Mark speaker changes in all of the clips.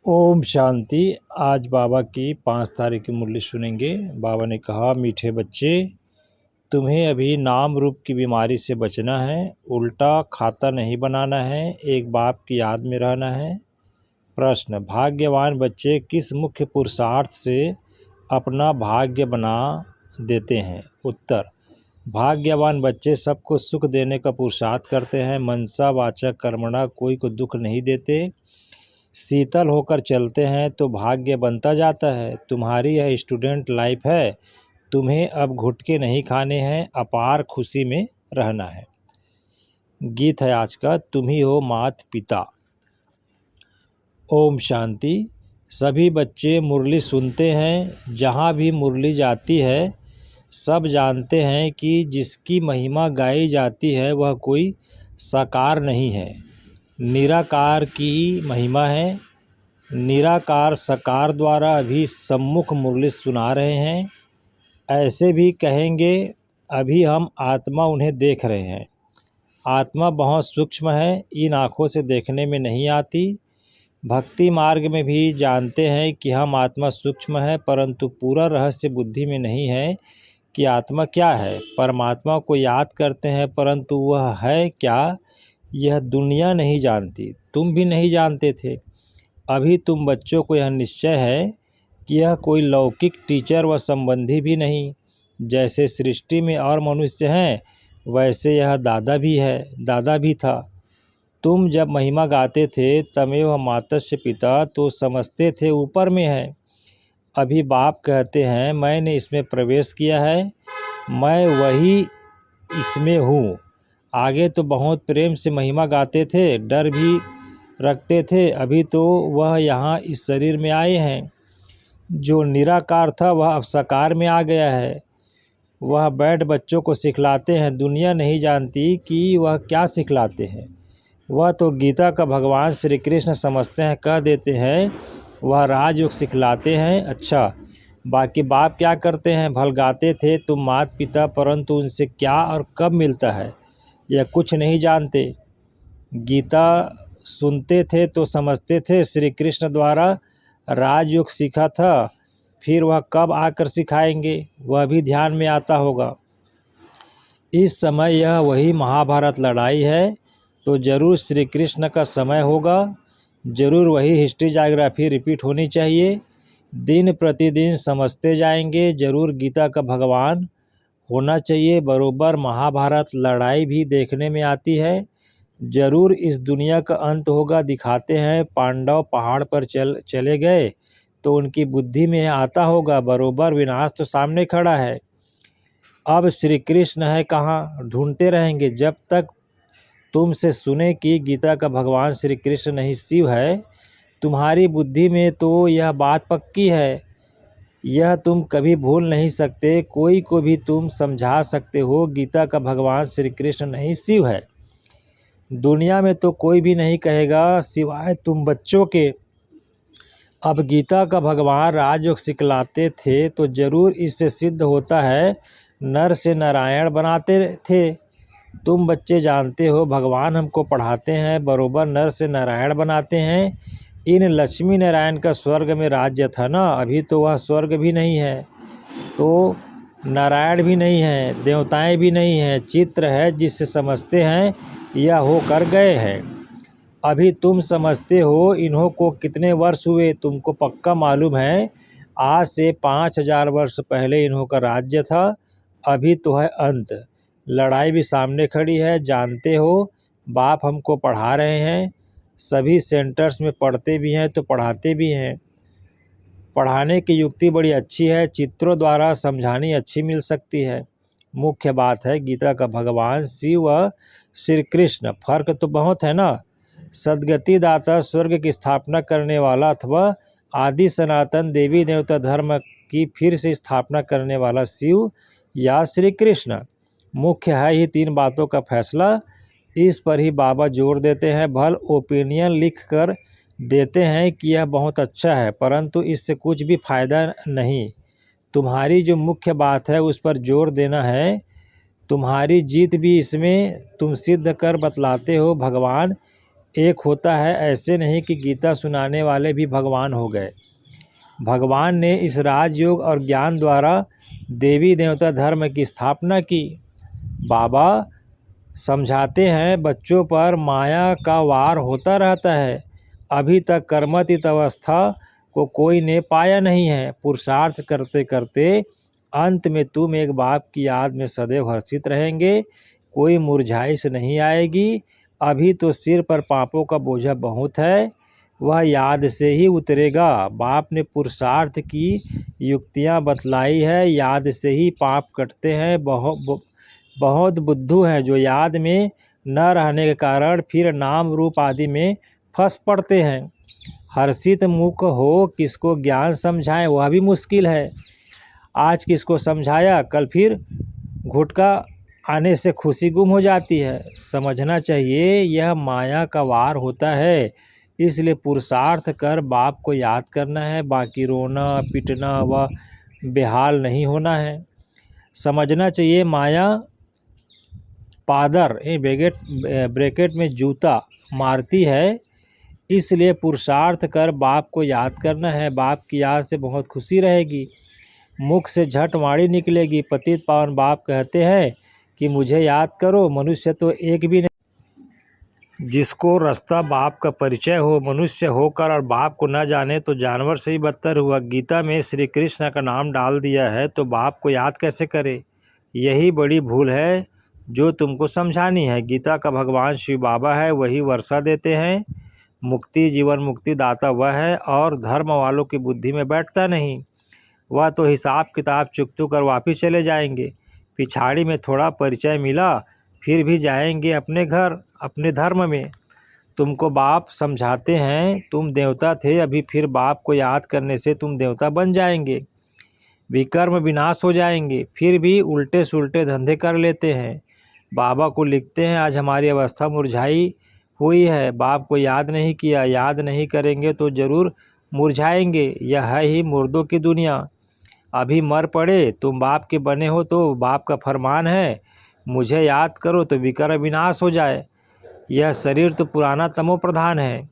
Speaker 1: ओम शांति। आज बाबा की 5 तारीख की मुरली सुनेंगे। बाबा ने कहा, मीठे बच्चे, तुम्हें अभी नाम रूप की बीमारी से बचना है, उल्टा खाता नहीं बनाना है, एक बाप की याद में रहना है। प्रश्न, भाग्यवान बच्चे किस मुख्य पुरुषार्थ से अपना भाग्य बना देते हैं? उत्तर, भाग्यवान बच्चे सबको सुख देने का पुरुषार्थ करते हैं, मनसा वाचा कर्मणा कोई को दुख नहीं देते, शीतल होकर चलते हैं तो भाग्य बनता जाता है। तुम्हारी यह स्टूडेंट लाइफ है, तुम्हें अब घुटके नहीं खाने हैं, अपार खुशी में रहना है। गीत है आज का, तुम ही हो मात पिता। ओम शांति। सभी बच्चे मुरली सुनते हैं, जहाँ भी मुरली जाती है सब जानते हैं कि जिसकी महिमा गाई जाती है वह कोई साकार नहीं है, निराकार की महिमा है। निराकार साकार द्वारा अभी सम्मुख मुरली सुना रहे हैं। ऐसे भी कहेंगे, अभी हम आत्मा उन्हें देख रहे हैं। आत्मा बहुत सूक्ष्म है, इन आँखों से देखने में नहीं आती। भक्ति मार्ग में भी जानते हैं कि हम आत्मा सूक्ष्म है, परंतु पूरा रहस्य बुद्धि में नहीं है कि आत्मा क्या है। परमात्मा को याद करते हैं, परंतु वह है क्या यह दुनिया नहीं जानती, तुम भी नहीं जानते थे। अभी तुम बच्चों को यह निश्चय है कि यह कोई लौकिक टीचर व संबंधी भी नहीं। जैसे सृष्टि में और मनुष्य हैं, वैसे यह दादा भी था। तुम जब महिमा गाते थे तमेव मातस्य पिता, तो समझते थे ऊपर में है। अभी बाप कहते हैं, मैंने इसमें प्रवेश किया है, मैं वही इसमें हूँ। आगे तो बहुत प्रेम से महिमा गाते थे, डर भी रखते थे, अभी तो वह यहाँ इस शरीर में आए हैं। जो निराकार था वह अब साकार में आ गया है। वह बैठ बच्चों को सिखलाते हैं, दुनिया नहीं जानती कि वह क्या सिखलाते हैं। वह तो गीता का भगवान श्री कृष्ण समझते हैं, कह देते हैं वह राजयोग सिखलाते हैं। अच्छा, बाकी बाप क्या करते हैं? भल गाते थे तुम मात पिता, परंतु उनसे क्या और कब मिलता है यह कुछ नहीं जानते। गीता सुनते थे तो समझते थे श्री कृष्ण द्वारा राजयोग सीखा था, फिर वह कब आकर सिखाएंगे वह भी ध्यान में आता होगा। इस समय यह वही महाभारत लड़ाई है, तो जरूर श्री कृष्ण का समय होगा, जरूर वही हिस्ट्री जायोग्राफी रिपीट होनी चाहिए। दिन प्रतिदिन समझते जाएंगे, जरूर गीता का भगवान होना चाहिए। बरोबर महाभारत लड़ाई भी देखने में आती है, जरूर इस दुनिया का अंत होगा। दिखाते हैं पांडव पहाड़ पर चले गए तो उनकी बुद्धि में आता होगा, बरोबर विनाश तो सामने खड़ा है। अब श्री कृष्ण है कहाँ, ढूंढते रहेंगे। जब तक तुमसे सुने कि गीता का भगवान श्री कृष्ण नहीं शिव है, तुम्हारी बुद्धि में तो यह बात पक्की है, यह तुम कभी भूल नहीं सकते। कोई को भी तुम समझा सकते हो गीता का भगवान श्री कृष्ण नहीं शिव है। दुनिया में तो कोई भी नहीं कहेगा सिवाय तुम बच्चों के। अब गीता का भगवान राजयोग सिखलाते थे तो जरूर इससे सिद्ध होता है नर से नारायण बनाते थे। तुम बच्चे जानते हो भगवान हमको पढ़ाते हैं, बरोबर नर से नारायण बनाते हैं। इन लक्ष्मी नारायण का स्वर्ग में राज्य था ना, अभी तो वह स्वर्ग भी नहीं है, तो नारायण भी नहीं है, देवताएं भी नहीं हैं, चित्र है जिससे समझते हैं यह होकर गए हैं। अभी तुम समझते हो इन्हों को कितने वर्ष हुए, तुमको पक्का मालूम है आज से 5000 वर्ष पहले इन्हों का राज्य था, अभी तो है अंत। लड़ाई भी सामने खड़ी है, जानते हो बाप हमको पढ़ा रहे हैं, सभी सेंटर्स में पढ़ते भी हैं तो पढ़ाते भी हैं। पढ़ाने की युक्ति बड़ी अच्छी है, चित्रों द्वारा समझानी अच्छी मिल सकती है। मुख्य बात है गीता का भगवान शिव व श्री कृष्ण, फर्क तो बहुत है ना। सदगति दाता, स्वर्ग की स्थापना करने वाला, अथवा आदि सनातन देवी देवता धर्म की फिर से स्थापना करने वाला शिव या श्री कृष्ण। मुख्य है ही तीन बातों का फैसला, इस पर ही बाबा जोर देते हैं। भल ओपिनियन लिख कर देते हैं कि यह बहुत अच्छा है, परंतु इससे कुछ भी फायदा नहीं। तुम्हारी जो मुख्य बात है उस पर जोर देना है, तुम्हारी जीत भी इसमें तुम सिद्ध कर बतलाते हो। भगवान एक होता है। ऐसे नहीं कि गीता सुनाने वाले भी भगवान हो गए। भगवान ने इस राजयोग और ज्ञान द्वारा देवी देवता धर्म की स्थापना की। बाबा समझाते हैं बच्चों पर माया का वार होता रहता है। अभी तक कर्मतीत अवस्था को कोई ने पाया नहीं है। पुरुषार्थ करते करते अंत में तुम एक बाप की याद में सदैव हर्षित रहेंगे। कोई मुरझाइश नहीं आएगी। अभी तो सिर पर पापों का बोझा बहुत है, वह याद से ही उतरेगा। बाप ने पुरुषार्थ की युक्तियाँ बतलाई है। याद से ही पाप कटते हैं। बहुत बुद्धू हैं जो याद में न रहने के कारण फिर नाम रूप आदि में फंस पड़ते हैं। हर्षित मुख हो किसको ज्ञान समझाएं वह भी मुश्किल है। आज किसको समझाया कल फिर घुटका आने से खुशी गुम हो जाती है। समझना चाहिए यह माया का वार होता है। इसलिए पुरुषार्थ कर बाप को याद करना है। बाकी रोना पिटना व बेहाल नहीं होना है। समझना चाहिए माया पादर ब्रैकेट में जूता मारती है। इसलिए पुरुषार्थ कर बाप को याद करना है। बाप की याद से बहुत खुशी रहेगी। मुख से झट वाणी निकलेगी। पतित पावन बाप कहते हैं कि मुझे याद करो। मनुष्य तो एक भी नहीं जिसको रास्ता बाप का परिचय हो। मनुष्य होकर और बाप को न जाने तो जानवर से ही बदतर हुआ। गीता में श्री कृष्ण का नाम डाल दिया है तो बाप को याद कैसे करे। यही बड़ी भूल है जो तुमको समझानी है। गीता का भगवान शिव बाबा है, वही वर्षा देते हैं। मुक्ति जीवन मुक्ति दाता वह है और धर्म वालों की बुद्धि में बैठता नहीं। वह तो हिसाब किताब चुकतू कर वापिस चले जाएंगे। पिछाड़ी में थोड़ा परिचय मिला फिर भी जाएंगे अपने घर अपने धर्म में। तुमको बाप समझाते हैं तुम देवता थे, अभी फिर बाप को याद करने से तुम देवता बन जाएंगे। विकर्म विनाश हो जाएंगे। फिर भी उल्टे सुलटे धंधे कर लेते हैं। बाबा को लिखते हैं आज हमारी अवस्था मुरझाई हुई है। बाप को याद नहीं किया। याद नहीं करेंगे तो जरूर मुरझाएंगे। यह है ही मुर्दों की दुनिया। अभी मर पड़े तुम बाप के बने हो तो बाप का फरमान है मुझे याद करो तो विकर्म विनाश हो जाए। यह शरीर तो पुराना तमो प्रधान है।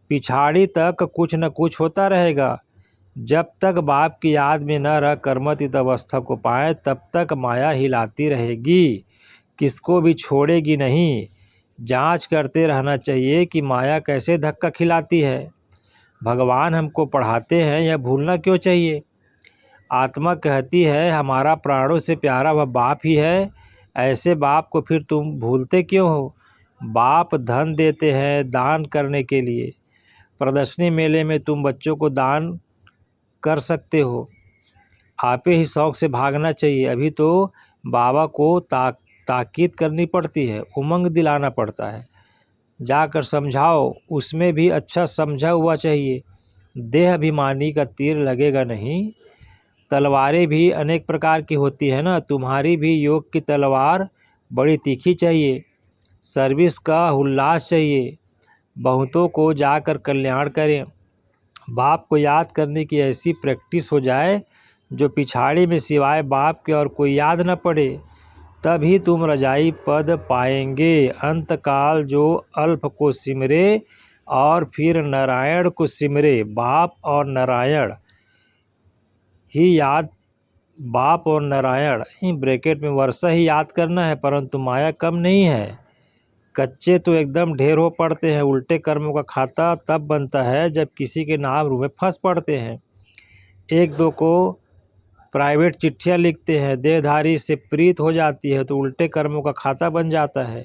Speaker 1: पिछाड़ी तक कुछ न कुछ होता रहेगा। जब तक बाप की याद में न रह कर्मतीत अवस्था को पाए तब तक माया हिलाती रहेगी, किसको भी छोड़ेगी नहीं। जांच करते रहना चाहिए कि माया कैसे धक्का खिलाती है। भगवान हमको पढ़ाते हैं, यह भूलना क्यों चाहिए। आत्मा कहती है हमारा प्राणों से प्यारा वह बाप ही है। ऐसे बाप को फिर तुम भूलते क्यों हो। बाप धन देते हैं दान करने के लिए। प्रदर्शनी मेले में तुम बच्चों को दान कर सकते हो। आपे ही शौक से भागना चाहिए। अभी तो बाबा को ताकीद करनी पड़ती है, उमंग दिलाना पड़ता है। जाकर समझाओ, उसमें भी अच्छा समझा हुआ चाहिए। देह अभिमानी का तीर लगेगा नहीं। तलवारें भी अनेक प्रकार की होती है ना। तुम्हारी भी योग की तलवार बड़ी तीखी चाहिए। सर्विस का उल्लास चाहिए। बहुतों को जाकर कल्याण करें। बाप को याद करने की ऐसी प्रैक्टिस हो जाए जो पिछाड़ी में सिवाय बाप के और कोई याद न पड़े। तभी तुम रजाई पद पाएंगे। अंतकाल जो अल्प को सिमरे और फिर नारायण को सिमरे। बाप और नारायण ही याद बाप और नारायण ही ब्रैकेट में वर्षा ही याद करना है। परंतु माया कम नहीं है। कच्चे तो एकदम ढेर हो पड़ते हैं। उल्टे कर्मों का खाता तब बनता है जब किसी के नाम रूप में फंस पड़ते हैं। एक दो को प्राइवेट चिट्ठियाँ लिखते हैं, देहधारी से प्रीत हो जाती है तो उल्टे कर्मों का खाता बन जाता है।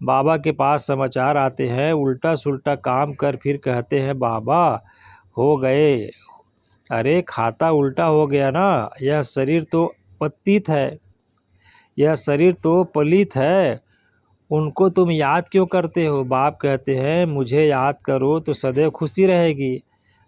Speaker 1: बाबा के पास समाचार आते हैं, उल्टा सुल्टा काम कर फिर कहते हैं बाबा हो गए। अरे खाता उल्टा हो गया ना। यह शरीर तो पतित है, यह शरीर तो पलित है। उनको तुम याद क्यों करते हो। बाप कहते हैं मुझे याद करो तो सदैव खुशी रहेगी।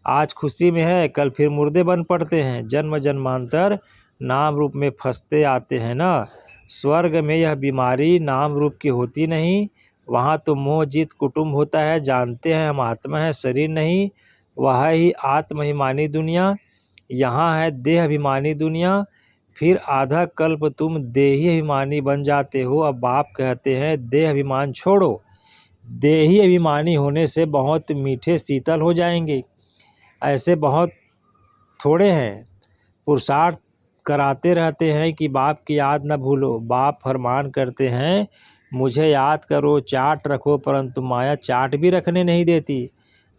Speaker 1: आज खुशी में है कल फिर मुर्दे बन पड़ते हैं। जन्म जन्मांतर नाम रूप में फंसते आते हैं ना। स्वर्ग में यह बीमारी नाम रूप की होती नहीं। वहाँ तो मोह जीत कुटुंब होता है। जानते हैं हम आत्मा है शरीर नहीं। वह ही आत्माभिमानी दुनिया। यहाँ है देह अभिमानी दुनिया। फिर आधा कल्प तुम देही अभिमानी बन जाते हो। अब बाप कहते हैं देह अभिमान छोड़ो, देही अभिमानी होने से बहुत मीठे शीतल हो जाएंगे। ऐसे बहुत थोड़े हैं, पुरुषार्थ कराते रहते हैं कि बाप की याद न भूलो। बाप फरमान करते हैं मुझे याद करो, चाट रखो, परंतु माया चाट भी रखने नहीं देती।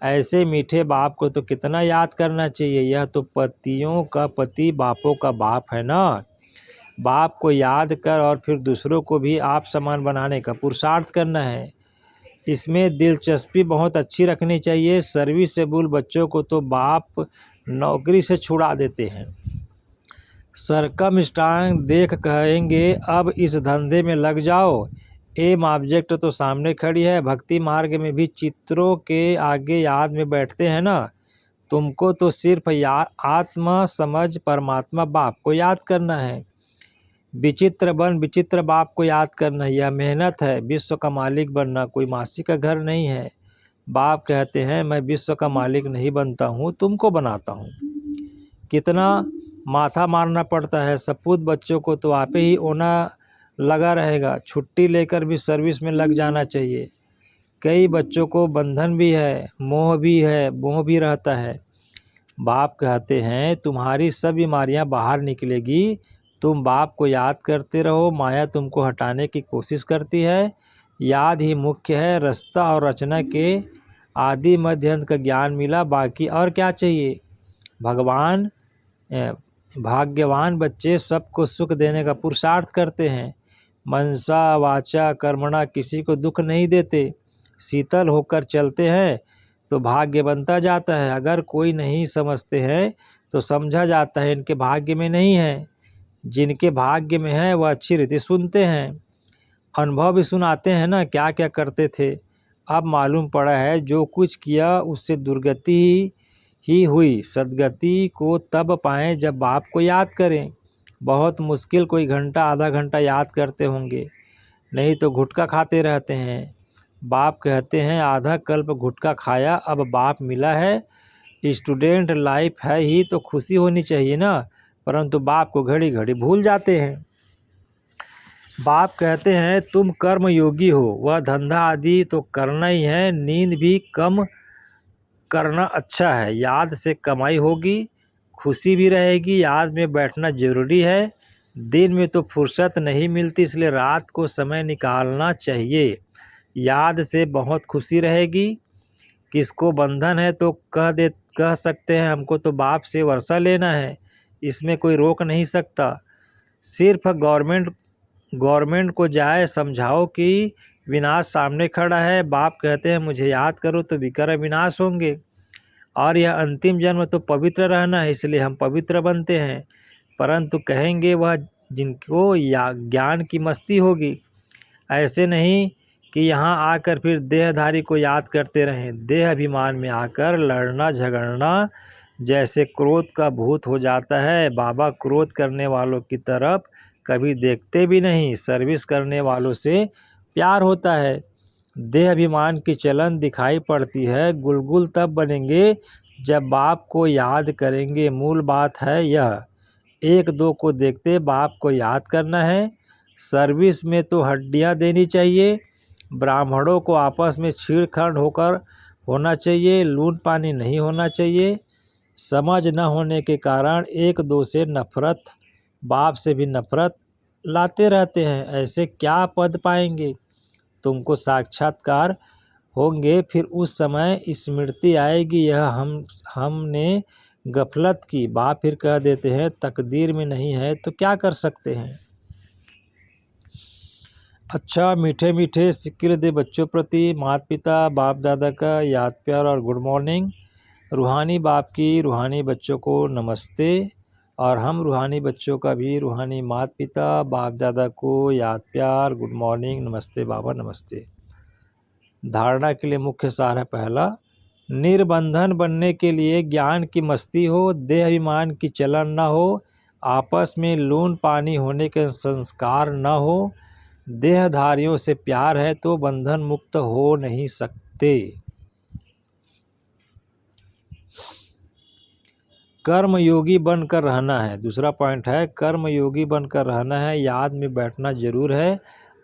Speaker 1: ऐसे मीठे बाप को तो कितना याद करना चाहिए। यह तो पतियों का पति, बापों का बाप है ना। बाप को याद कर और फिर दूसरों को भी आप समान बनाने का पुरुषार्थ करना है। इसमें दिलचस्पी बहुत अच्छी रखनी चाहिए। सर्विसेबल बच्चों को तो बाप नौकरी से छुड़ा देते हैं। सरकमस्टांस देख कहेंगे अब इस धंधे में लग जाओ। एम ऑब्जेक्ट तो सामने खड़ी है। भक्ति मार्ग में भी चित्रों के आगे याद में बैठते हैं ना। तुमको तो सिर्फ आत्मा समझ परमात्मा बाप को याद करना है। विचित्र बन विचित्र बाप को याद करना, यह मेहनत है। विश्व का मालिक बनना कोई मासी का घर नहीं है। बाप कहते हैं मैं विश्व का मालिक नहीं बनता हूँ, तुमको बनाता हूँ। कितना माथा मारना पड़ता है। सपूत बच्चों को तो आप ही ओना लगा रहेगा। छुट्टी लेकर भी सर्विस में लग जाना चाहिए। कई बच्चों को बंधन भी है, मोह भी है, मोह भी रहता है। बाप कहते हैं तुम्हारी सब बीमारियां बाहर निकलेगी। तुम बाप को याद करते रहो, माया तुमको हटाने की कोशिश करती है। याद ही मुख्य है। रास्ता और रचना के आदि मध्य अंत का ज्ञान मिला, बाकी और क्या चाहिए। भगवान भाग्यवान बच्चे सबको सुख देने का पुरुषार्थ करते हैं। मनसा वाचा कर्मणा किसी को दुख नहीं देते। शीतल होकर चलते हैं तो भाग्य बनता जाता है। अगर कोई नहीं समझते हैं तो समझा जाता है इनके भाग्य में नहीं है। जिनके भाग्य में है वह अच्छी रीति सुनते हैं। अनुभव भी सुनाते हैं ना, क्या क्या करते थे। अब मालूम पड़ा है जो कुछ किया उससे दुर्गति ही हुई। सदगति को तब पाएं जब बाप को याद करें। बहुत मुश्किल कोई घंटा आधा घंटा याद करते होंगे, नहीं तो गुटखा खाते रहते हैं। बाप कहते हैं आधा कल्प गुटखा खाया, अब बाप मिला है। स्टूडेंट लाइफ है ही तो खुशी होनी चाहिए ना, परंतु बाप को घड़ी घड़ी भूल जाते हैं। बाप कहते हैं तुम कर्म योगी हो, वह धंधा आदि तो करना ही है। नींद भी कम करना अच्छा है, याद से कमाई होगी, खुशी भी रहेगी। याद में बैठना जरूरी है। दिन में तो फुर्सत नहीं मिलती, इसलिए रात को समय निकालना चाहिए। याद से बहुत खुशी रहेगी। किसको बंधन है तो कह सकते हैं हमको तो बाप से वर्षा लेना है, इसमें कोई रोक नहीं सकता। सिर्फ गवर्नमेंट को जाए समझाओ कि विनाश सामने खड़ा है। बाप कहते हैं मुझे याद करो तो विकार विनाश होंगे। और यह अंतिम जन्म तो पवित्र रहना है, इसलिए हम पवित्र बनते हैं। परंतु कहेंगे वह जिनको या ज्ञान की मस्ती होगी। ऐसे नहीं कि यहाँ आकर फिर देहधारी को याद करते रहें। देह अभिमान में आकर लड़ना झगड़ना जैसे क्रोध का भूत हो जाता है। बाबा क्रोध करने वालों की तरफ कभी देखते भी नहीं, सर्विस करने वालों से प्यार होता है। देह अभिमान की चलन दिखाई पड़ती है। गुलगुल तब बनेंगे जब बाप को याद करेंगे। मूल बात है यह, एक दो को देखते बाप को याद करना है। सर्विस में तो हड्डियां देनी चाहिए। ब्राह्मणों को आपस में छेड़खानी होकर होना चाहिए, लूट पानी नहीं होना चाहिए। समझ न होने के कारण एक दो से नफरत, बाप से भी नफरत लाते रहते हैं। ऐसे क्या पद पाएंगे। तुमको साक्षात्कार होंगे, फिर उस समय स्मृति आएगी यह हमने गफलत की। बाप फिर कह देते हैं तकदीर में नहीं है तो क्या कर सकते हैं। अच्छा, मीठे मीठे सिक्के दे बच्चों प्रति माता पिता बाप दादा का याद प्यार और गुड मॉर्निंग। रूहानी बाप की रूहानी बच्चों को नमस्ते, और हम रूहानी बच्चों का भी रूहानी माता पिता बाप दादा को याद प्यार गुड मॉर्निंग, नमस्ते बाबा नमस्ते। धारणा के लिए मुख्य सार है पहला, निर्बंधन बनने के लिए ज्ञान की मस्ती हो, देह अभिमान की चलन न हो, आपस में लून पानी होने के संस्कार न हो। देहधारियों से प्यार है तो बंधन मुक्त हो नहीं सकते। कर्म योगी बनकर रहना है। दूसरा पॉइंट है कर्म योगी बनकर रहना है। याद में बैठना जरूर है।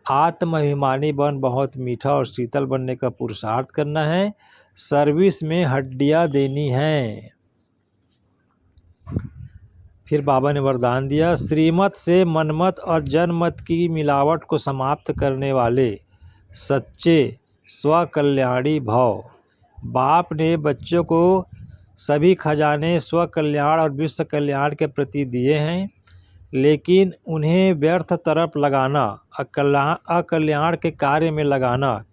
Speaker 1: आत्माभिमानी बन बहुत मीठा और शीतल बनने का पुरुषार्थ करना है। सर्विस में हड्डियां देनी है। फिर बाबा ने वरदान दिया, श्रीमत से मनमत और जनमत की मिलावट को समाप्त करने वाले सच्चे स्वकल्याणी भव। बाप ने बच्चों को सभी खजाने स्वकल्याण और विश्व कल्याण के प्रति दिए हैं, लेकिन उन्हें व्यर्थ तरफ लगाना, अकल्याण के कार्य में लगाना,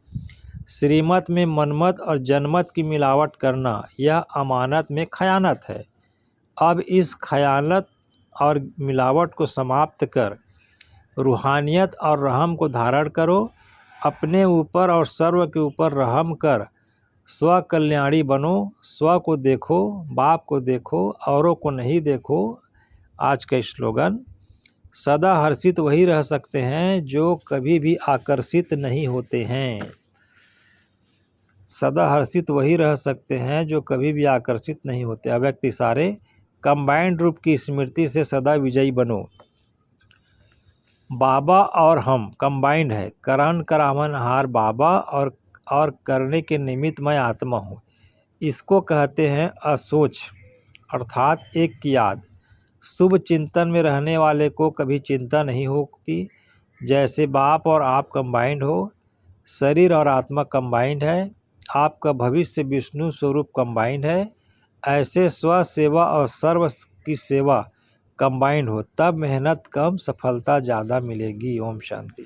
Speaker 1: श्रीमत में मनमत और जनमत की मिलावट करना, यह अमानत में खयानत है। अब इस खयानत और मिलावट को समाप्त कर रूहानियत और रहम को धारण करो। अपने ऊपर और सर्व के ऊपर रहम कर स्व कल्याणी बनो। स्व को देखो, बाप को देखो, औरों को नहीं देखो। आज का स्लोगन, सदा हर्षित वही रह सकते हैं जो कभी भी आकर्षित नहीं होते हैं। सदा हर्षित वही रह सकते हैं जो कभी भी आकर्षित नहीं होते। अव्यक्त इशारे, कंबाइंड रूप की स्मृति से सदा विजयी बनो। बाबा और हम कंबाइंड है। करण करावनहार बाबा और करने के निमित्त मैं आत्मा हूँ। इसको कहते हैं असोच, अर्थात एक की याद। शुभ चिंतन में रहने वाले को कभी चिंता नहीं होती। जैसे बाप और आप कंबाइंड हो, शरीर और आत्मा कंबाइंड है, आपका भविष्य विष्णु स्वरूप कंबाइंड है। ऐसे स्व सेवा और सर्व की सेवा कंबाइंड हो, तब मेहनत कम, सफलता ज़्यादा मिलेगी। ओम शांति।